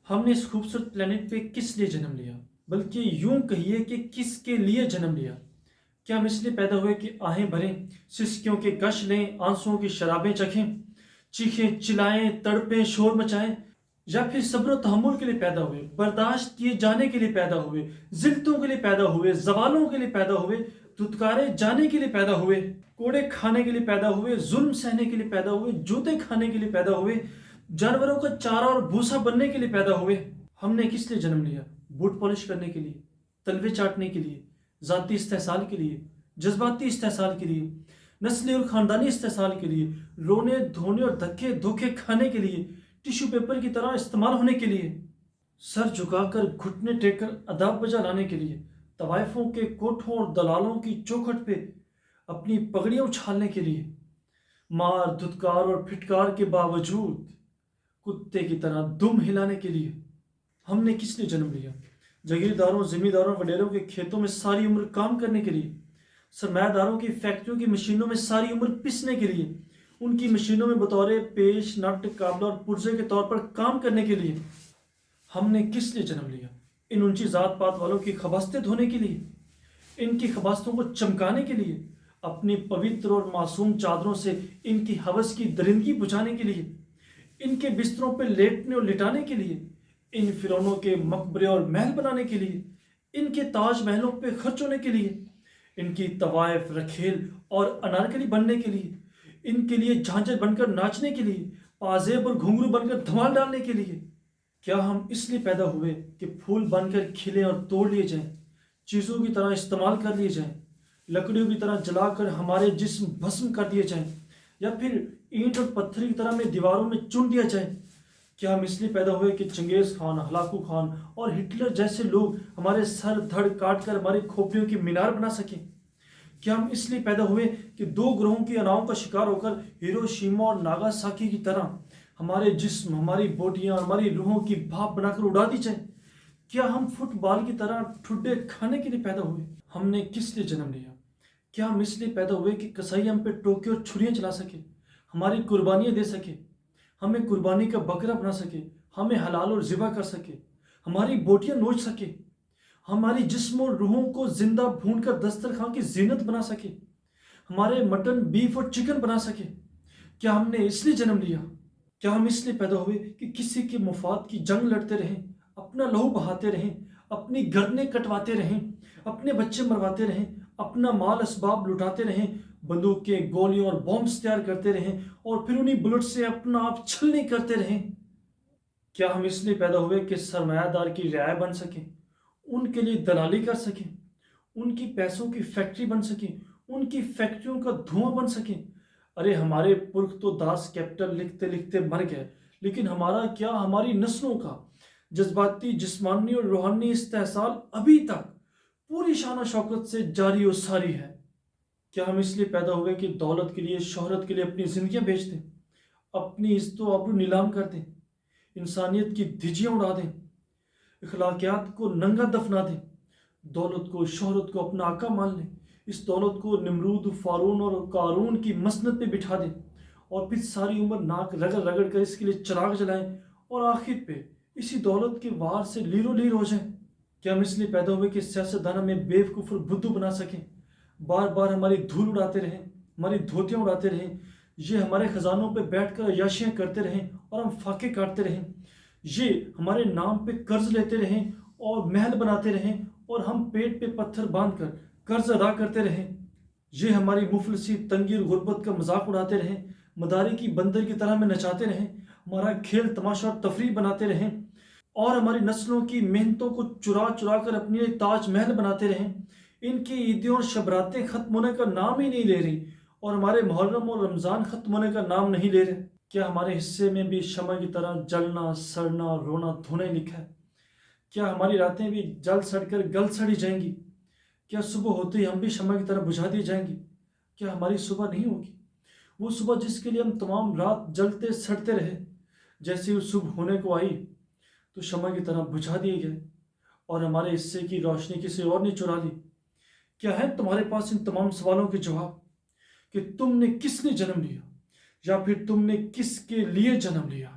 हमने इस खूबसूरत प्लेनेट पे किस लिए जन्म लिया, बल्कि यूं कहिए कि किसके लिए जन्म लिया। क्या हम इसलिए पैदा हुए कि आहें भरें, सिसकियों के कश लें, आंसुओं की शराबें चखें, चीखें चिल्लाएं, तड़पें, शोर मचाएं, या फिर सब्र तहम्मुल के लिए पैदा हुए, बर्दाश्त किए जाने के लिए पैदा हुए, जिल्तों के लिए पैदा हुए, जवालों के लिए पैदा हुए, धुतकारे जाने के लिए पैदा हुए, कोड़े खाने के लिए पैदा हुए, जुल्म सहने के लिए पैदा हुए, जूते खाने के लिए पैदा हुए, जानवरों का चारा और भूसा बनने के लिए पैदा हुए। हमने किस लिए जन्म लिया? बूट पॉलिश करने के लिए, तलवे चाटने के लिए, जाती इस्तेहसाल के लिए, जज्बाती इस्तेहसाल के लिए, नस्ली और ख़ानदानी इस्तेहसाल के लिए, रोने धोने और धक्के धोखे खाने के लिए, टिश्यू पेपर की तरह इस्तेमाल होने के लिए, सर झुकाकर घुटने टेक कर अदाब बजा लाने के लिए, तवाइफों के कोठों और दलालों की चौखट पे अपनी पगड़ियाँ उछालने के लिए, मार धुतकार और फिटकार के बावजूद कुत्ते की तरह दुम हिलाने के लिए। हमने किस लिए जन्म लिया? जागीरदारों, जिम्मेदारों, वडेरों के खेतों में सारी उम्र काम करने के लिए, सरमायादारों की फैक्ट्रियों की मशीनों में सारी उम्र पिसने के लिए, उनकी मशीनों में बतौर पेश, नट, काबला और पुर्जे के तौर पर काम करने के लिए। हमने किस लिए जन्म लिया? इन ऊंची जात पात वालों की खबास्तें धोने के लिए, इनकी खबास्तों को चमकाने के लिए, अपनी पवित्र और मासूम चादरों से इनकी हवस की दरिंदगी बुझाने के लिए, इनके बिस्तरों पर लेटने और लिटाने के लिए, इन फिरौनों के मकबरे और महल बनाने के लिए, इनके ताज महलों पे खर्च होने के लिए, इनकी तवायफ, रखेल और अनारकली बनने के लिए, इनके लिए झांझर बनकर नाचने के लिए, पाजेब और घुंघरू बनकर धमाल डालने के लिए। क्या हम इसलिए पैदा हुए कि फूल बनकर खिले और तोड़ लिए जाएं, चीज़ों की तरह इस्तेमाल कर लिए जाएं, लकड़ियों की तरह जलाकर हमारे जिस्म भस्म कर दिए जाएं, या फिर ईंट और पत्थर की तरह में दीवारों में चुन दिया जाए? क्या हम इसलिए पैदा हुए कि चंगेज खान, हलाकू खान और हिटलर जैसे लोग हमारे सर धड़ काट कर हमारी खोपड़ियों की मीनार बना सकें? क्या हम इसलिए पैदा हुए कि दो ग्रहों की अनाओं का शिकार होकर हिरोशिमा और नागासाकी की तरह हमारे जिस्म, हमारी बोटियां और हमारी रूहों की भाप बनाकर उड़ा दी जाए? क्या हम फुटबॉल की तरह ठुड्डे खाने के लिए पैदा हुए? हमने किस लिए जन्म लिया? क्या हम इसलिए पैदा हुए कि कसाई हम पे टोके और छुरियां चला सके, हमारी कुर्बानियां दे सके, हमें कुर्बानी का बकरा बना सके, हमें हलाल और ज़िबा कर सके, हमारी बोटियां नोच सके, हमारी जिस्म और रूहों को जिंदा भून कर दस्तरखान की जीनत बना सके, हमारे मटन, बीफ और चिकन बना सके? क्या हमने इसलिए जन्म लिया? क्या हम इसलिए पैदा हुए कि किसी के मुफाद की जंग लड़ते रहें, अपना लहू बहाते रहें, अपनी गर्दनें कटवाते रहें, अपने बच्चे मरवाते रहें, अपना माल असबाब लुटाते रहें, बंदूकें, गोलियों और बॉम्ब्स तैयार करते रहें और फिर उन्हीं बुलेट से अपना आप छलनी करते रहें? क्या हम इसलिए पैदा हुए कि सरमायादार की रियाया बन सकें, उनके लिए दलाली कर सकें, उनकी पैसों की फैक्ट्री बन सकें, उनकी फैक्ट्रियों का धुआं बन सकें? अरे हमारे पुरख तो दास कैपिटल लिखते लिखते मर गए, लेकिन हमारा क्या, हमारी नस्लों का जज्बाती, जिस्मानी और रूहानी इस्तेहसाल अभी तक पूरी शान शौकत से जारी और सारी है। क्या हम इसलिए पैदा हुए कि दौलत के लिए, शोहरत के लिए अपनी जिंदगियां बेच दें, अपनी इज्जत आबरू नीलाम कर दें, इंसानियत की धिजियां उड़ा दें, इखलाकियात को नंगा दफना दें, दौलत को, शोहरत को अपना आका मान लें, इस दौलत को निमरूद, फारून और कारून की मसनद पे बिठा दें और फिर सारी उम्र नाक रगड़ रगड़ कर इसके लिए चिराग जलाएं और आखिर पे इसी दौलत के वार से लीरो लीर हो जाएं? क्या हम इसलिए पैदा हुए कि सियासतदान हमें बेवकूफ़ और बुद्धू बना सकें, बार बार हमारी धूल उड़ाते रहें, हमारी धोतियाँ उड़ाते रहें, ये हमारे ख़जानों पे बैठकर अय्याशियाँ करते रहें और हम फाके काटते रहें, ये हमारे नाम पे कर्ज लेते रहें और महल बनाते रहें और हम पेट पे पत्थर बांध कर कर्ज अदा करते रहें, ये हमारी मुफलसी, तंगी और गुर्बत का मजाक उड़ाते रहें, मदारी की बंदर की तरह में नचाते रहें, हमारा खेल तमाशा और तफरीह बनाते रहें और हमारी नस्लों की मेहनतों को चुरा चुरा कर अपने लिए ताज महल बनाते रहें। इनकी ईदें और शबरातें ख़त्म होने का नाम ही नहीं ले रही और हमारे मुहर्रम और रमज़ान ख़त्म होने का नाम नहीं ले रहे। क्या हमारे हिस्से में भी शमा की तरह जलना, सड़ना, रोना धोना लिखा है? क्या हमारी रातें भी जल सड़ कर गल सड़ी जाएंगी? क्या सुबह होते ही हम भी शमा की तरह बुझा दी जाएंगी? क्या हमारी सुबह नहीं होगी, वो सुबह जिसके लिए हम तमाम रात जलते सड़ते रहे? जैसे ही सुबह होने को आई तो शमा की तरह बुझा दिए गए और हमारे हिस्से की रोशनी किसी और ने चुरा ली। क्या है तुम्हारे पास इन तमाम सवालों के जवाब कि तुमने किस लिए जन्म लिया या फिर तुमने किसके लिए जन्म लिया?